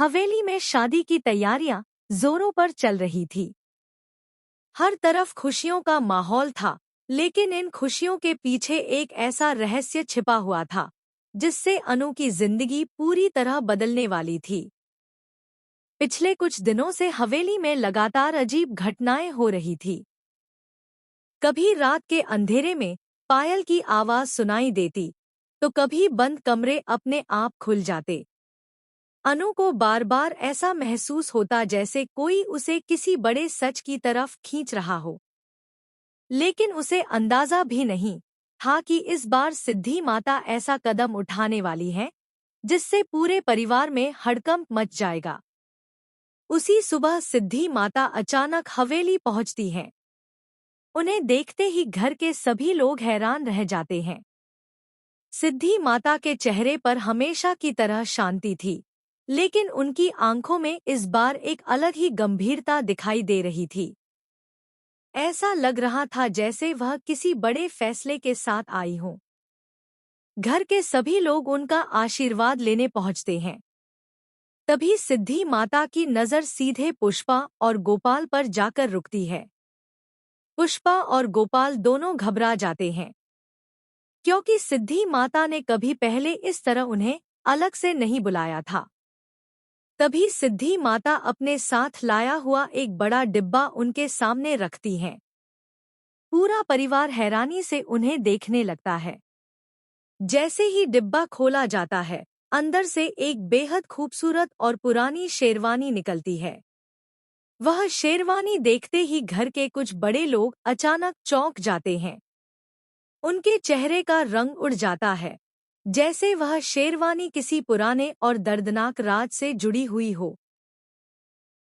हवेली में शादी की तैयारियां जोरों पर चल रही थी। हर तरफ खुशियों का माहौल था, लेकिन इन खुशियों के पीछे एक ऐसा रहस्य छिपा हुआ था जिससे अनु की जिंदगी पूरी तरह बदलने वाली थी। पिछले कुछ दिनों से हवेली में लगातार अजीब घटनाएं हो रही थी। कभी रात के अंधेरे में पायल की आवाज सुनाई देती, तो कभी बंद कमरे अपने आप खुल जाते। अनु को बार बार ऐसा महसूस होता जैसे कोई उसे किसी बड़े सच की तरफ खींच रहा हो, लेकिन उसे अंदाजा भी नहीं था कि इस बार सिद्धि माता ऐसा कदम उठाने वाली है जिससे पूरे परिवार में हड़कंप मच जाएगा। उसी सुबह सिद्धि माता अचानक हवेली पहुंचती हैं। उन्हें देखते ही घर के सभी लोग हैरान रह जाते हैं। सिद्धि माता के चेहरे पर हमेशा की तरह शांति थी, लेकिन उनकी आंखों में इस बार एक अलग ही गंभीरता दिखाई दे रही थी। ऐसा लग रहा था जैसे वह किसी बड़े फैसले के साथ आई हो। घर के सभी लोग उनका आशीर्वाद लेने पहुंचते हैं। तभी सिद्धि माता की नजर सीधे पुष्पा और गोपाल पर जाकर रुकती है। पुष्पा और गोपाल दोनों घबरा जाते हैं, क्योंकि सिद्धि माता ने कभी पहले इस तरह उन्हें अलग से नहीं बुलाया था। तभी सिद्धि माता अपने साथ लाया हुआ एक बड़ा डिब्बा उनके सामने रखती हैं। पूरा परिवार हैरानी से उन्हें देखने लगता है। जैसे ही डिब्बा खोला जाता है, अंदर से एक बेहद खूबसूरत और पुरानी शेरवानी निकलती है। वह शेरवानी देखते ही घर के कुछ बड़े लोग अचानक चौंक जाते हैं। उनके चेहरे का रंग उड़ जाता है, जैसे वह शेरवानी किसी पुराने और दर्दनाक राज से जुड़ी हुई हो।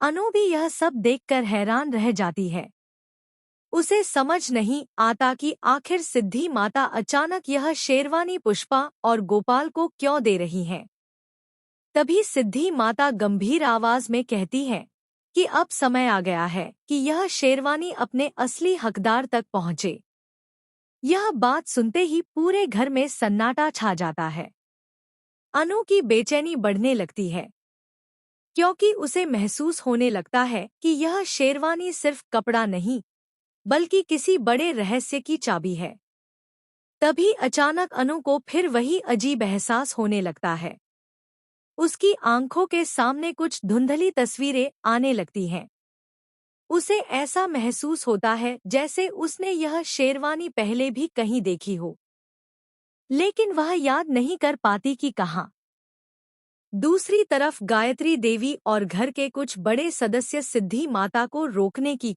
अनु भी यह सब देखकर हैरान रह जाती है। उसे समझ नहीं आता कि आखिर सिद्धि माता अचानक यह शेरवानी पुष्पा और गोपाल को क्यों दे रही हैं। तभी सिद्धि माता गंभीर आवाज में कहती है कि अब समय आ गया है कि यह शेरवानी अपने असली हकदार तक पहुंचे। यह बात सुनते ही पूरे घर में सन्नाटा छा जाता है। अनु की बेचैनी बढ़ने लगती है, क्योंकि उसे महसूस होने लगता है कि यह शेरवानी सिर्फ कपड़ा नहीं, बल्कि किसी बड़े रहस्य की चाबी है। तभी अचानक अनु को फिर वही अजीब एहसास होने लगता है। उसकी आंखों के सामने कुछ धुंधली तस्वीरें आने लगती हैं। उसे ऐसा महसूस होता है जैसे उसने यह शेरवानी पहले भी कहीं देखी हो, लेकिन वह याद नहीं कर पाती कि कहाँ। दूसरी तरफ गायत्री देवी और घर के कुछ बड़े सदस्य सिद्धि माता को रोकने की